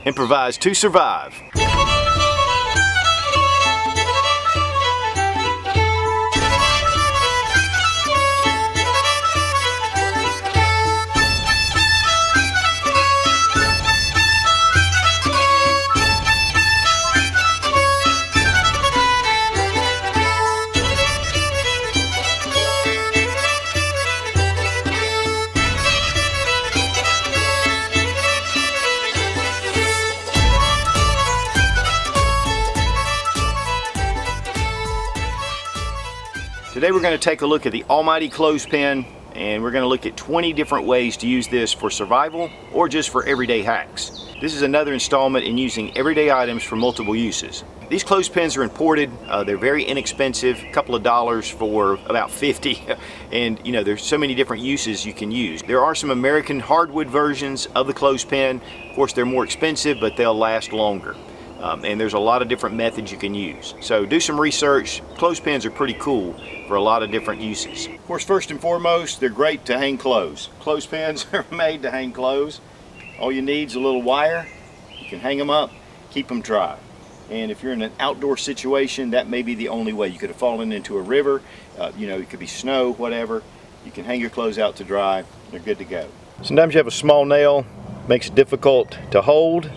Improvise to survive. Today we're going to take a look at the almighty clothespin, and we're going to look at 20 different ways to use this for survival or just for everyday hacks. This is another installment in using everyday items for multiple uses. These clothespins are imported. They're very inexpensive, a couple of dollars for about 50, and you know, there's so many different uses you can use. There are some American hardwood versions of the clothespin. Of course, they're more expensive, but they'll last longer. And there's a lot of different methods you can use. So do some research. Clothespins are pretty cool for a lot of different uses. Of course, first and foremost, they're great to hang clothes. Clothespins are made to hang clothes. All you need is a little wire. You can hang them up, keep them dry. And if you're in an outdoor situation, that may be the only way. You could have fallen into a river, you know, it could be snow, whatever. You can hang your clothes out to dry. They're good to go. Sometimes you have a small nail, makes it difficult to hold.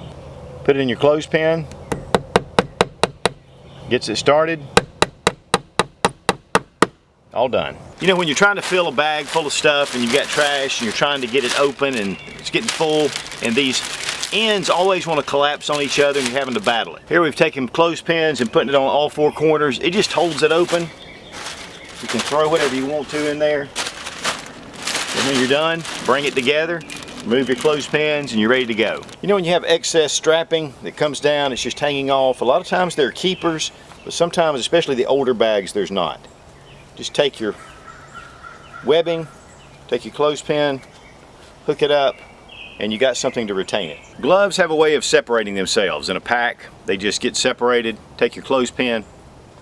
Put it in your clothespin, gets it started, all done. You know, when you're trying to fill a bag full of stuff and you've got trash and you're trying to get it open and it's getting full, and these ends always want to collapse on each other and you're having to battle it. Here we've taken clothespins and putting it on all four corners. It just holds it open. You can throw whatever you want to in there. And when you're done, bring it together. Remove your clothespins and you're ready to go. You know, when you have excess strapping that comes down, it's just hanging off. A lot of times they're keepers, but sometimes, especially the older bags, there's not. Just take your webbing, take your clothespin, hook it up, and you got something to retain it. Gloves have a way of separating themselves in a pack. They just get separated. Take your clothespin,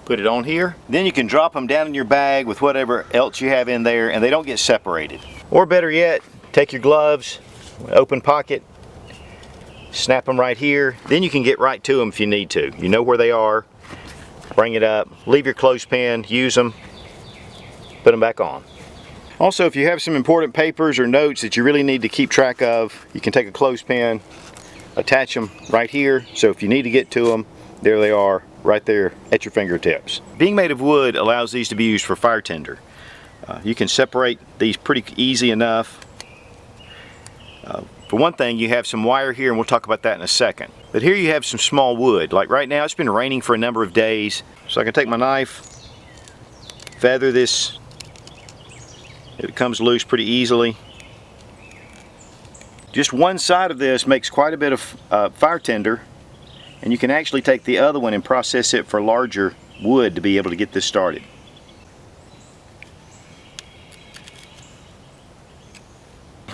put it on here. Then you can drop them down in your bag with whatever else you have in there, and they don't get separated. Or better yet, take your gloves, open pocket, snap them right here. Then you can get right to them if you need to. You know where they are, bring it up, leave your clothespin, use them, put them back on. Also, if you have some important papers or notes that you really need to keep track of, you can take a clothespin, attach them right here, so if you need to get to them, there they are, right there at your fingertips. Being made of wood allows these to be used for fire tinder. You can separate these pretty easy enough. For one thing, you have some wire here, and we'll talk about that in a second. But here you have some small wood. Like right now, it's been raining for a number of days, so I can take my knife, feather this. It comes loose pretty easily. Just one side of this makes quite a bit of fire tinder, and you can actually take the other one and process it for larger wood to be able to get this started.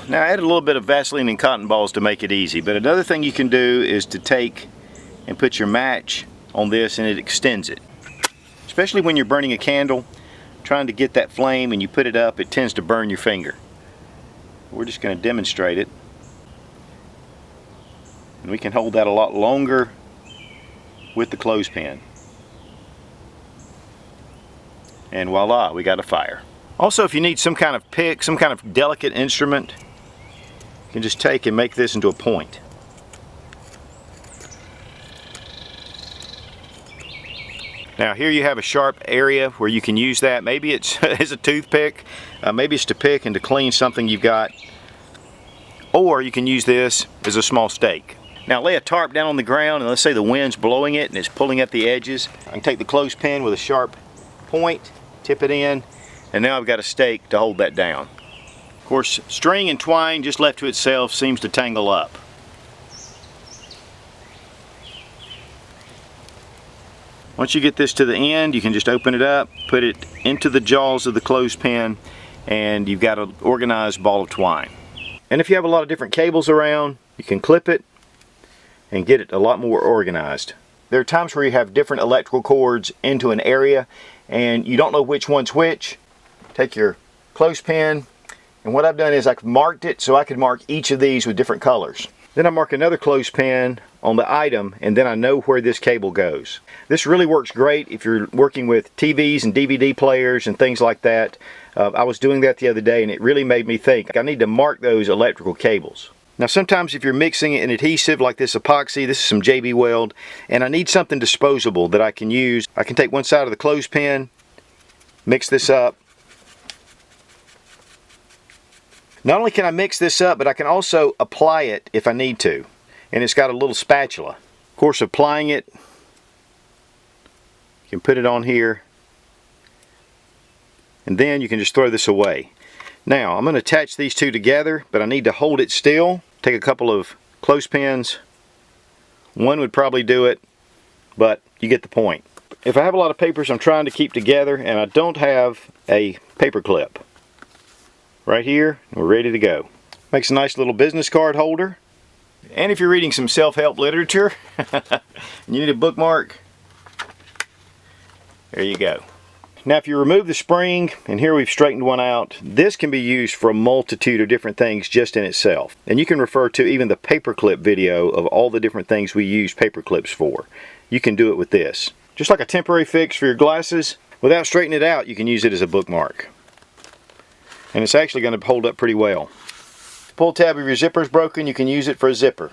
Now I added a little bit of Vaseline and cotton balls to make it easy, but another thing you can do is to take and put your match on this, and it extends it. Especially when you're burning a candle, trying to get that flame and you put it up, it tends to burn your finger. We're just going to demonstrate it. And we can hold that a lot longer with the clothespin. And voila, we got a fire. Also, if you need some kind of pick, some kind of delicate instrument, you can just take and make this into a point. Now here you have a sharp area where you can use that. Maybe it's as a toothpick, maybe it's to pick and to clean something you've got, or you can use this as a small stake. Now lay a tarp down on the ground, and let's say the wind's blowing it and it's pulling up the edges. I can take the clothespin with a sharp point, tip it in, and now I've got a stake to hold that down. Of course, string and twine just left to itself seems to tangle up. Once you get this to the end, you can just open it up, put it into the jaws of the clothespin, and you've got an organized ball of twine. And if you have a lot of different cables around, you can clip it and get it a lot more organized. There are times where you have different electrical cords into an area and you don't know which one's which. Take your clothespin, and what I've done is I've marked it so I can mark each of these with different colors. Then I mark another clothespin on the item, and then I know where this cable goes. This really works great if you're working with TVs and DVD players and things like that. I was doing that the other day, and it really made me think I need to mark those electrical cables. Now sometimes if you're mixing an adhesive like this epoxy, this is some JB Weld, and I need something disposable that I can use. I can take one side of the clothespin, mix this up. Not only can I mix this up, but I can also apply it if I need to. And it's got a little spatula. Of course, applying it, you can put it on here, and then you can just throw this away. Now I'm going to attach these two together, but I need to hold it still. Take a couple of clothespins. One would probably do it, but you get the point. If I have a lot of papers I'm trying to keep together and I don't have a paper clip, right here, we're ready to go. Makes a nice little business card holder. And if you're reading some self-help literature and you need a bookmark, there you go. Now if you remove the spring, and here we've straightened one out, this can be used for a multitude of different things just in itself. And you can refer to even the paperclip video of all the different things we use paper clips for. You can do it with this. Just like a temporary fix for your glasses, without straightening it out, you can use it as a bookmark. And it's actually going to hold up pretty well. Pull tab of your zipper is broken, you can use it for a zipper.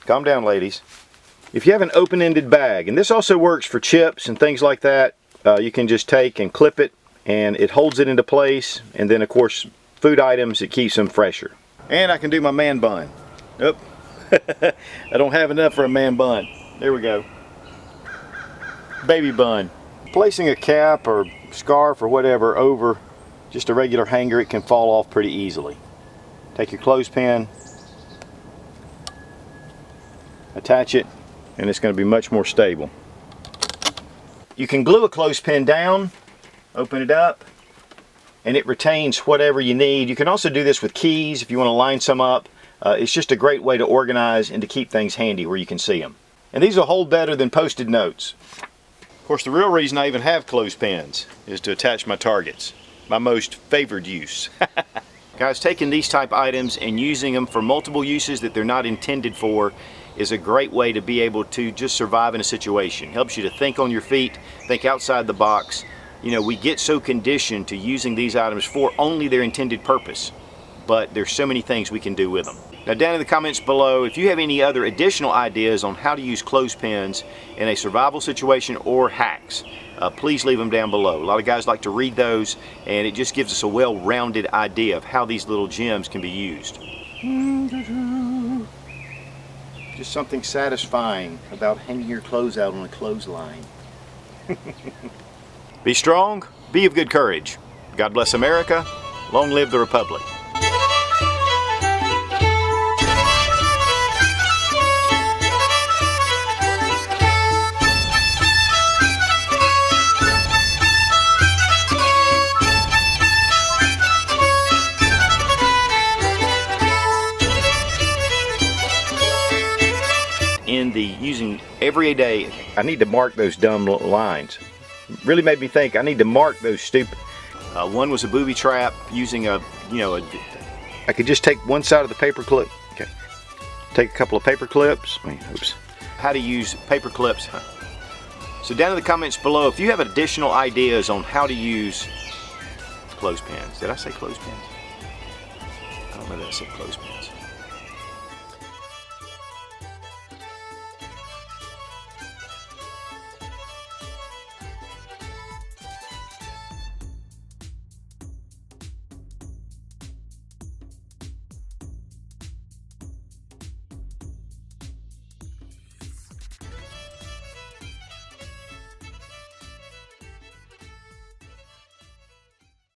Calm down, ladies. If you have an open-ended bag, and this also works for chips and things like that, you can just take and clip it, and it holds it into place. And then of course food items, it keeps them fresher. And I can do my man bun. Oop. I don't have enough for a man bun. There we go. Baby bun. Placing a cap or scarf or whatever over just a regular hanger, it can fall off pretty easily. Take your clothespin, attach it, and it's going to be much more stable. You can glue a clothespin down, open it up, and it retains whatever you need. You can also do this with keys if you want to line some up. It's just a great way to organize and to keep things handy where you can see them. And these will hold better than Post-it notes. Of course, the real reason I even have clothespins is to attach my targets. My most favored use. Guys, taking these type items and using them for multiple uses that they're not intended for is a great way to be able to just survive in a situation. Helps you to think on your feet, think outside the box. You know, we get so conditioned to using these items for only their intended purpose, but there's so many things we can do with them. Now down in the comments below, if you have any other additional ideas on how to use clothespins in a survival situation or hacks, please leave them down below. A lot of guys like to read those, and it just gives us a well-rounded idea of how these little gems can be used. Just something satisfying about hanging your clothes out on a clothesline. Be strong, be of good courage. God bless America. Long live the Republic. In the using every day, I need to mark those dumb lines. Really made me think I need to mark those stupid. One was a booby trap using I could just take one side of the paper clip. Okay. Take a couple of paper clips. Oops. How to use paper clips. So down in the comments below, if you have additional ideas on how to use clothespins. Did I say clothespins? I don't know that I said clothespins.